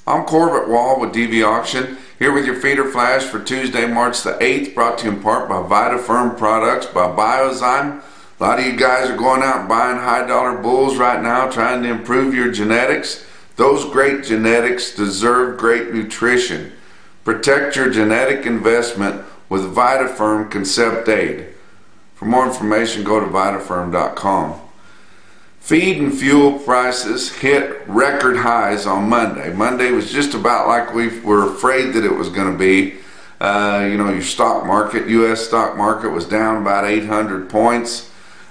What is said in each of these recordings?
I'm Corbett Wall with DV Auction, here with your feeder flash for Tuesday, March the 8th, brought to you in part by VitaFerm products by Biozyme. A lot of you guys are going out and buying high dollar bulls right now, trying to improve your genetics. Those great genetics deserve great nutrition. Protect your genetic investment with VitaFerm Concept Aid. For more information, go to VitaFerm.com. Feed and fuel prices hit record highs on Monday. Monday was just about like we were afraid that it was going to be. Your stock market, U.S. stock market, was down about 800 points.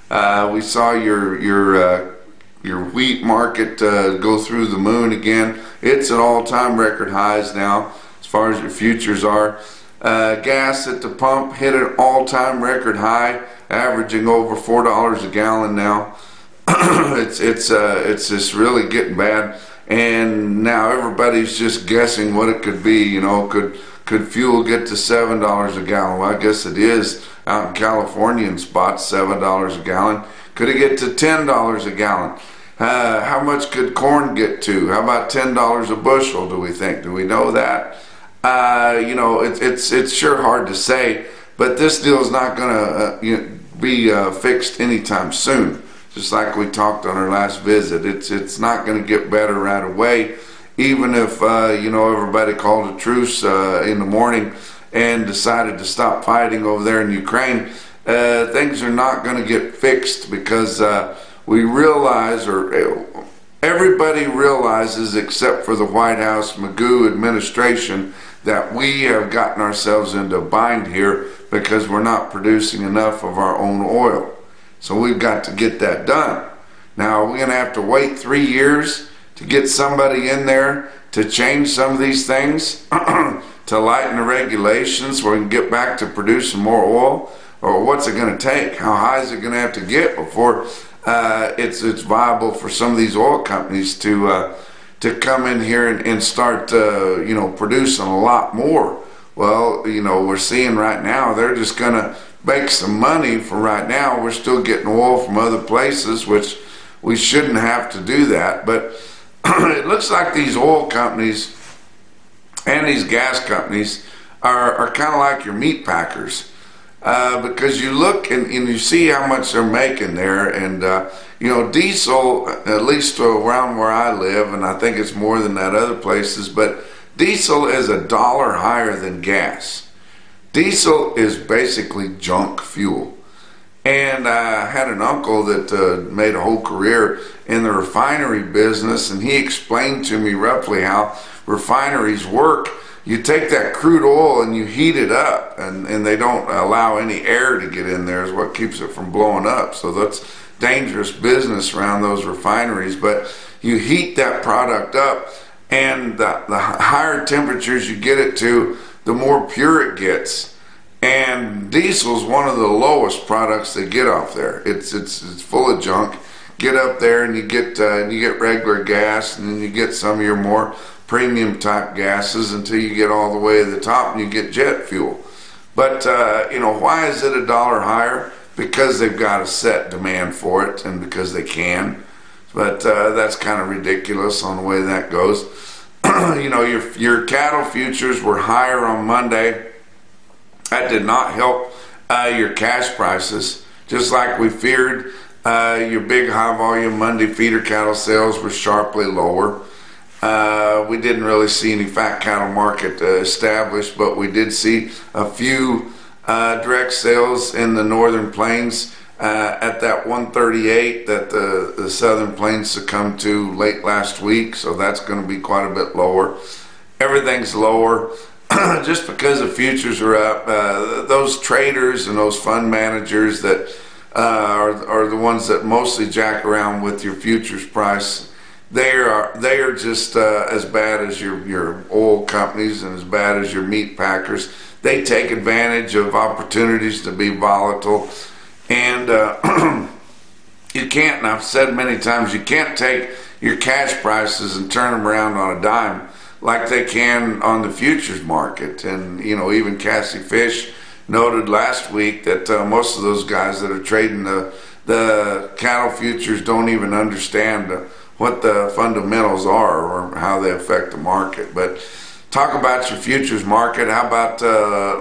We saw your wheat market go through the moon again. It's at all-time record highs now as far as your futures are. Gas at the pump hit an all-time record high, averaging over $4 a gallon now. It's just really getting bad, and now everybody's just guessing what it could be. Could fuel get to $7 a gallon? Well, I guess it is out in California in spots, $7 a gallon. Could it get to $10 a gallon? How much could corn get to? How about $10 a bushel? Do we think? Do we know that? It's sure hard to say, but this deal is not going to be fixed anytime soon. Just like we talked on our last visit, it's not going to get better right away. Even if everybody called a truce in the morning and decided to stop fighting over there in Ukraine, things are not going to get fixed because we realize, or everybody realizes except for the White House Magoo administration, that we have gotten ourselves into a bind here because we're not producing enough of our own oil. So we've got to get that done. Now, we're going to have to wait 3 years to get somebody in there to change some of these things, to lighten the regulations where we can get back to producing more oil? Or what's it going to take? How high is it going to have to get before it's viable for some of these oil companies to come in here and start producing a lot more? Well, we're seeing right now they're just going to make some money for right now. We're still getting oil from other places, which we shouldn't have to do that. But it looks like these oil companies and these gas companies are kind of like your meat packers, because you look and you see how much they're making there. And diesel, at least around where I live, and I think it's more than that other places, but diesel is $1 higher than gas. Diesel is basically junk fuel. And I had an uncle that made a whole career in the refinery business, and he explained to me roughly how refineries work. You take that crude oil and you heat it up, and they don't allow any air to get in there, is what keeps it from blowing up. So that's dangerous business around those refineries. But you heat that product up, and the higher temperatures you get it to, the more pure it gets. And diesel is one of the lowest products they get off there. It's full of junk. Get up there and you get regular gas, and then you get some of your more premium type gases until you get all the way to the top and you get jet fuel. But why is it $1 higher? Because they've got a set demand for it, and because they can. But that's kind of ridiculous on the way that goes. Your cattle futures were higher on Monday. That did not help your cash prices. Just like we feared, your big high volume Monday feeder cattle sales were sharply lower. We didn't really see any fat cattle market established, but we did see a few direct sales in the northern plains at that 138 that the southern plains succumbed to late last week, so that's going to be quite a bit lower. Everything's lower just because the futures are up. Those traders and those fund managers that are the ones that mostly jack around with your futures price. They are just as bad as your oil companies and as bad as your meat packers. They take advantage of opportunities to be volatile, and you can't, and I've said many times, you can't take your cash prices and turn them around on a dime like they can on the futures market. And even Cassie Fish noted last week that most of those guys that are trading the cattle futures don't even understand what the fundamentals are or how they affect the market. But talk about your futures market. How about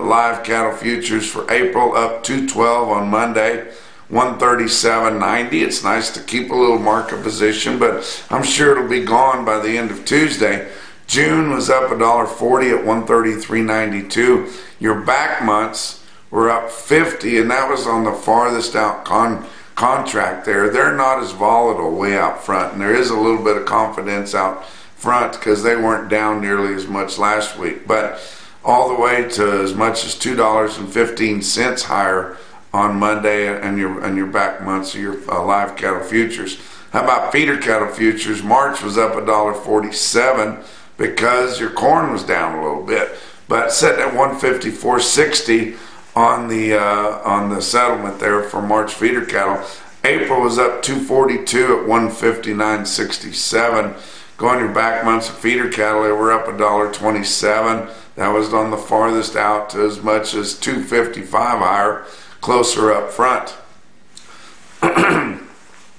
live cattle futures for April up 212 on Monday, 137.90. It's nice to keep a little market position, but I'm sure it'll be gone by the end of Tuesday. June was up $1.40 at 133.92. Your back months were up 50, and that was on the farthest out contract there. They're not as volatile way out front, and there is a little bit of confidence out front because they weren't down nearly as much last week, but all the way to as much as $2.15 higher on Monday, and your back months of your live cattle futures. How about feeder cattle futures? March was up $1.47 because your corn was down a little bit, but sitting at 154.60 on the settlement there for March feeder cattle. April was up 242 at 159.67. Going your back months of feeder cattle, they were up $1.27. That was on the farthest out to as much as 255 higher, closer up front.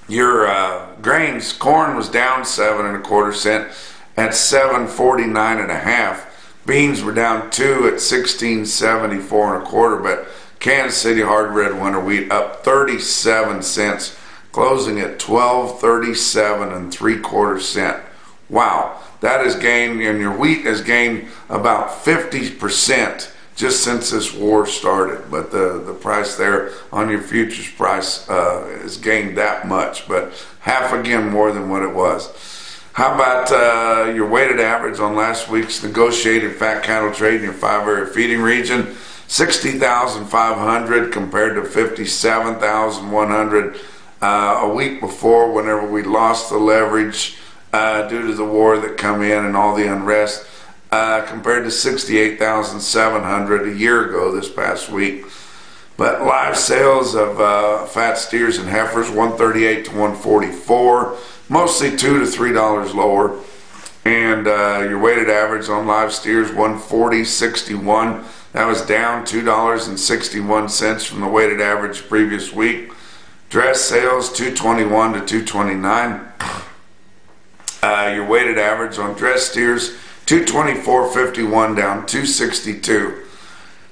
Your grains, corn was down 7 1/4 cents at 749 1/2. Beans were down 2 at 1674 1/4, but Kansas City hard red winter wheat up 37 cents, closing at 1237 3/4 cents. Wow, that has gained, and your wheat has gained about 50% just since this war started. But the price there on your futures price has gained that much, but half again more than what it was. How about your weighted average on last week's negotiated fat cattle trade in your 5-area feeding region? 60,500 compared to 57,100 a week before, whenever we lost the leverage due to the war that come in and all the unrest, compared to 68,700 a year ago this past week. But live sales of fat steers and heifers, 138 to 144, mostly $2 to $3 lower. And your weighted average on live steers, 140.61. That was down $2.61 from the weighted average previous week. Dress sales, 221 to 229. Your weighted average on dress steers, 224.51, down 262.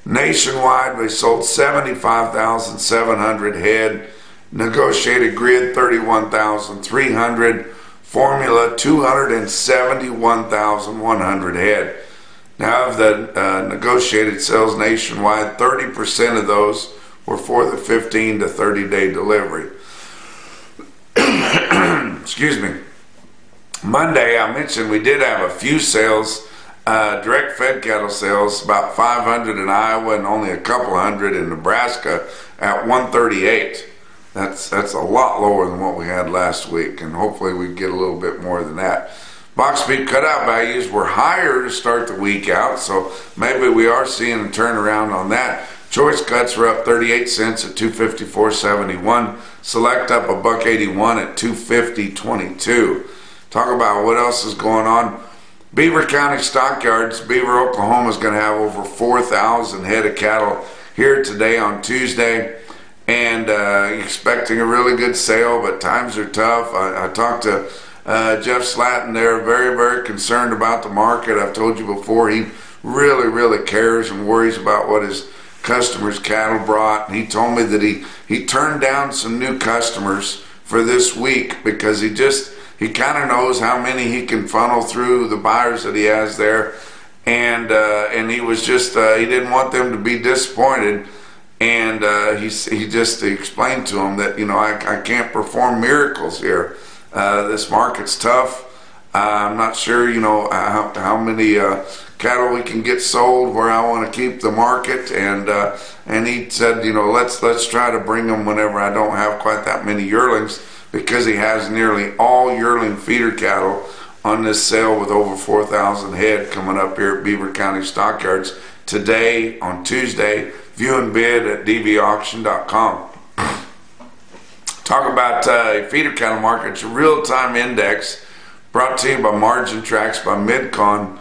Nationwide, they sold 75,700 head. Negotiated grid, 31,300. Formula, 271,100 head. Now, of the negotiated sales nationwide, 30% of those were for the 15 to 30 day delivery. Excuse me. Monday, I mentioned we did have a few sales, direct fed cattle sales, about 500 in Iowa and only a couple hundred in Nebraska at 138. That's a lot lower than what we had last week, and hopefully we get a little bit more than that. Box beef cutout values were higher to start the week out, so maybe we are seeing a turnaround on that. Choice cuts were up 38 cents at 254.71. Select up $1.81 at 250.22. Talk about what else is going on. Beaver County stockyards. Beaver, Oklahoma is going to have over 4,000 head of cattle here today on Tuesday, and expecting a really good sale, but times are tough. I talked to Jeff Slatton there, very, very concerned about the market. I've told you before, he really, really cares and worries about what his customers' cattle brought. And he told me that he turned down some new customers for this week because he kind of knows how many he can funnel through the buyers that he has there, and he was just he didn't want them to be disappointed, and he just explained to them that, I can't perform miracles here. This market's tough. I'm not sure how many cattle we can get sold where I want to keep the market, and he said, let's try to bring them whenever I don't have quite that many yearlings, because he has nearly all yearling feeder cattle on this sale with over 4,000 head coming up here at Beaver County Stockyards today on Tuesday. View and bid at dvauction.com. Talk about feeder cattle markets, real-time index brought to you by Margin Tracks by Midcon.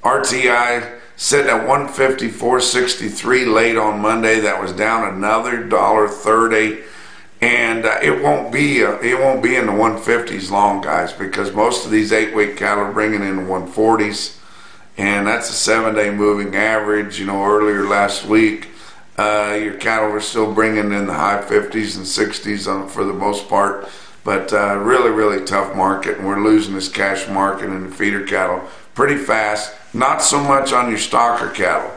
RTI sitting at 154.63 late on Monday. That was down another $1.30. and it won't be in the 150s long, guys, because most of these 8-week cattle are bringing in the 140s, and that's a 7-day moving average. You know, earlier last week, your cattle were still bringing in the high 50s and 60s for the most part, but really tough market, and we're losing this cash market in the feeder cattle pretty fast. Not so much on your stocker cattle.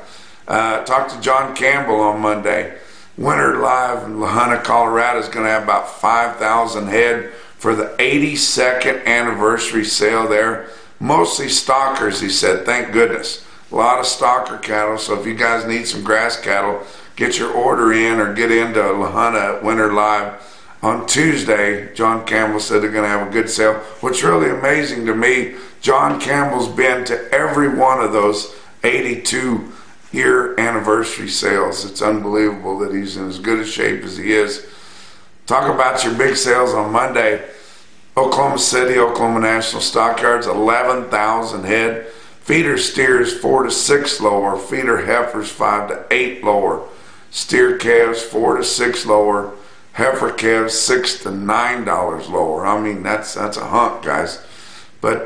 Talked to John Campbell on Monday. Winter Live in La Junta, Colorado is going to have about 5,000 head for the 82nd anniversary sale there. Mostly stockers, he said, thank goodness. A lot of stocker cattle, so if you guys need some grass cattle, get your order in or get into La Junta at Winter Live on Tuesday. John Campbell said they're going to have a good sale. What's really amazing to me, John Campbell's been to every one of those 82-year anniversary sales. It's unbelievable that he's in as good a shape as he is. Talk about your big sales on Monday. Oklahoma City, Oklahoma National Stockyards, 11,000 head. Feeder steers 4 to 6 lower. Feeder heifers 5 to 8 lower. Steer calves 4 to 6 lower. Heifer calves $6 to $9 lower. I mean, that's a hunk, guys. But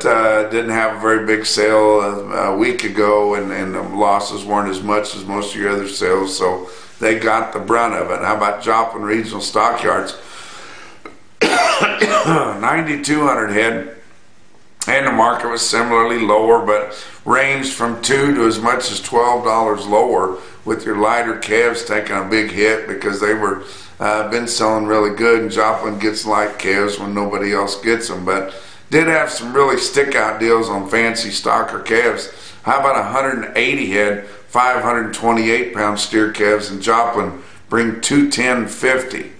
didn't have a very big sale a week ago, and the losses weren't as much as most of your other sales, so they got the brunt of it. How about Joplin Regional Stockyards? 9,200 head, and the market was similarly lower, but ranged from $2 to as much as $12 lower, with your lighter calves taking a big hit because they were been selling really good, and Joplin gets light calves when nobody else gets them. But did have some really stick out deals on fancy stocker calves. How about 180 head, 528 pound steer calves in Joplin bring 210.50.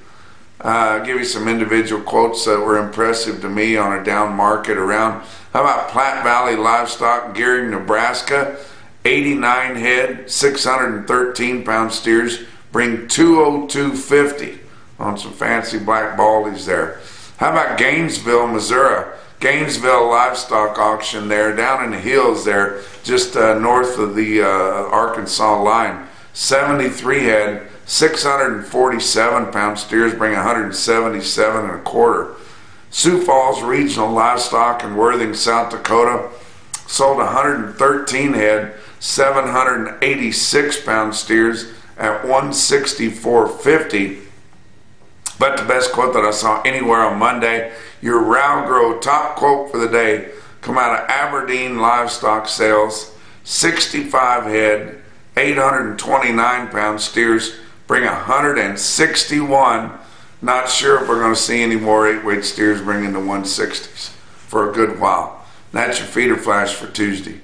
Give you some individual quotes that were impressive to me on a down market around. How about Platte Valley Livestock, Gearing, Nebraska, 89 head, 613 pound steers bring 202.50 on some fancy black baldies there. How about Gainesville, Missouri? Gainesville Livestock Auction there, down in the hills there, just north of the Arkansas line. 73 head, 647 pound steers bring 177 and a quarter. Sioux Falls Regional Livestock in Worthing, South Dakota, sold 113 head, 786 pound steers at 164.50. But the best quote that I saw anywhere on Monday, your Ralgro top quote for the day, come out of Aberdeen Livestock Sales, 65 head, 829 pound steers bring 161. Not sure if we're going to see any more 8-weight steers bringing the 160s for a good while. That's your feeder flash for Tuesday.